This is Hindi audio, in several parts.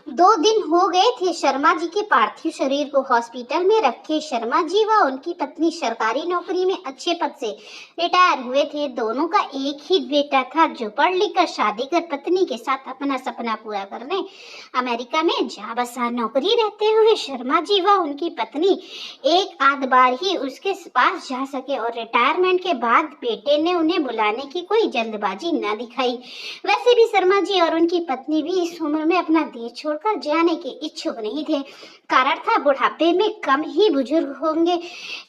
2 दिन हो गए थे शर्मा जी के पार्थिव शरीर को हॉस्पिटल में रखे। शर्मा जी व उनकी पत्नी सरकारी नौकरी में अच्छे पद से रिटायर हुए थे। दोनों का एक ही बेटा था जो पढ़ लिख कर शादी कर पत्नी के साथ अपना सपना पूरा करने अमेरिका में जा बसा। नौकरी रहते हुए शर्मा जी व उनकी पत्नी एक आध बार ही उसके पास जा सके और रिटायरमेंट के बाद बेटे ने उन्हें बुलाने की कोई जल्दबाजी न दिखाई। वैसे भी शर्मा जी और उनकी पत्नी भी इस उम्र में अपना देश छोड़कर जाने के इच्छुक नहीं थे। कारण था बुढ़ापे में कम ही बुजुर्ग होंगे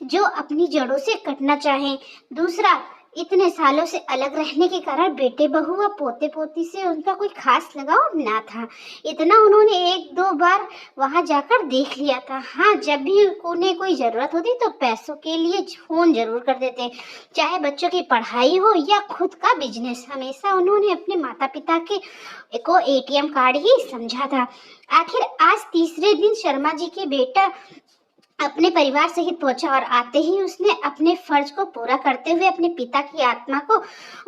जो अपनी जड़ों से कटना चाहें। दूसरा, इतने सालों से अलग रहने के कारण बेटे बहू व पोते पोती से उनका कोई खास लगाव ना था। इतना उन्होंने 1-2 बार वहां जाकर देख लिया था। हाँ, जब भी उन्हें कोई जरूरत होती तो पैसों के लिए फोन जरूर कर देते, चाहे बच्चों की पढ़ाई हो या खुद का बिजनेस। हमेशा उन्होंने अपने माता पिता के को एटीएम कार्ड ही समझा था। आखिर आज तीसरे दिन शर्मा जी के बेटा अपने परिवार सहित पहुंचा और आते ही उसने अपने फर्ज को पूरा करते हुए अपने पिता की आत्मा को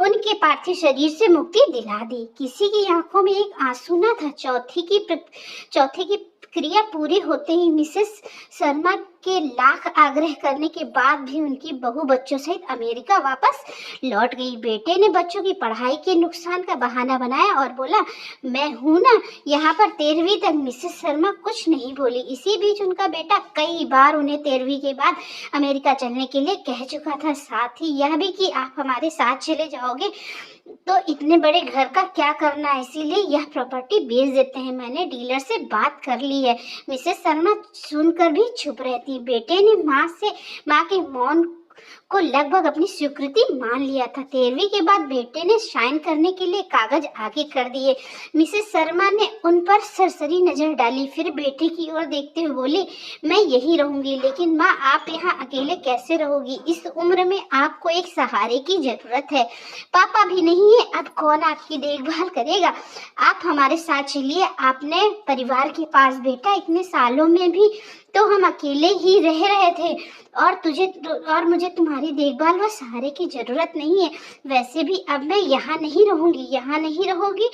उनके पार्थिव शरीर से मुक्ति दिला दी। किसी की आंखों में एक आंसू न था। चौथे की क्रिया पूरी होते ही मिसेस शर्मा के लाख आग्रह करने के बाद भी उनकी बहू बच्चों सहित अमेरिका वापस लौट गई। बेटे ने बच्चों की पढ़ाई के नुकसान का बहाना बनाया और बोला, मैं हूं ना यहाँ पर 13वीं तक। मिसेस शर्मा कुछ नहीं बोली। इसी बीच उनका बेटा कई बार उन्हें 13वीं के बाद अमेरिका चलने के लिए कह चुका था। साथ ही यह भी कि आप हमारे साथ चले जाओगे तो इतने बड़े घर का क्या करना है, इसीलिए यह प्रॉपर्टी बेच देते हैं। मैंने डीलर से बात कर ली है। मिसेस शर्मा सुनकर भी चुप रहती। बेटे ने माँ के मौन को लगभग अपनी स्वीकृति मान लिया था। 13वीं के बाद बेटे ने साइन करने के लिए कागज आगे कर दिए। मिसेस शर्मा ने उन पर सरसरी नजर डाली, फिर बेटे की ओर देखते हुए बोली, मैं यही रहूंगी। लेकिन माँ, आप यहाँ अकेले कैसे रहोगी? इस उम्र में आपको एक सहारे की जरूरत है। पापा भी नहीं है, अब कौन आपकी देखभाल करेगा? आप हमारे साथ चलिए, अपने परिवार के पास। बेटा, इतने सालों में भी तो हम अकेले ही रह रहे थे और मुझे तुम्हारी देखभाल व सहारे की जरूरत नहीं है। वैसे भी अब मैं यहाँ नहीं रहूंगी। यहाँ नहीं रहोगी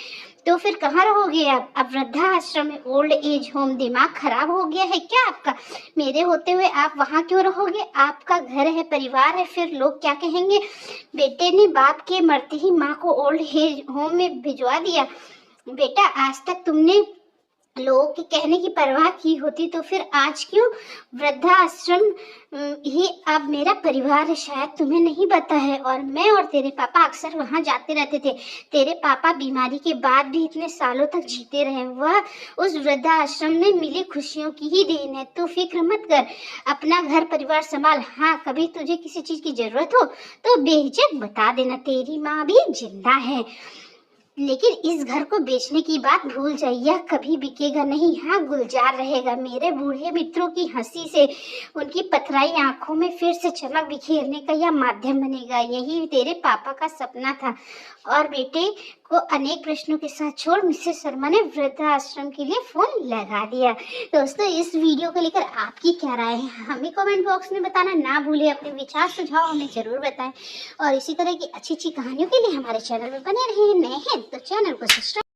तो फिर कहाँ रहोगे आप? अब वृद्धाश्रम में, ओल्ड एज होम। दिमाग खराब हो गया है क्या आपका? मेरे होते हुए आप वहाँ क्यों रहोगे? आपका घर है, परिवार है, फिर लोग क्या कहेंगे? बेटे ने बाप के मरते ही माँ को ओल्ड एज होम में भिजवा दिया। बेटा, आज तक तुमने लोगों के कहने की परवाह की होती तो फिर आज क्यों? वृद्धाश्रम ही अब मेरा परिवार है। शायद तुम्हें नहीं पता है। और मैं और तेरे पापा अक्सर वहां जाते रहते थे। तेरे पापा बीमारी के बाद भी इतने सालों तक जीते रहे। वह उस वृद्धाश्रम में मिली खुशियों की ही देन है। तू फिक्र मत कर, अपना घर परिवार संभाल। हाँ, कभी तुझे किसी चीज की जरूरत हो तो बेहिचक बता देना। तेरी माँ भी जिंदा है। लेकिन इस घर को बेचने की बात भूल जाइए, यह कभी बिकेगा नहीं। हाँ, गुलजार रहेगा। मेरे बूढ़े मित्रों की हंसी से उनकी पथराई आंखों में फिर से चमक बिखेरने का यह माध्यम बनेगा। यही तेरे पापा का सपना था। और बेटे को अनेक प्रश्नों के साथ छोड़ मिसेस शर्मा ने वृद्धाश्रम के लिए फोन लगा दिया। दोस्तों, इस वीडियो को लेकर आपकी क्या राय है हमें कमेंट बॉक्स में बताना ना भूलें। अपने विचार सुझाव हमें जरूर बताएं और इसी तरह की अच्छी अच्छी कहानियों के लिए हमारे चैनल में बने रहें। नए हैं तो चैनल को सब्सक्राइब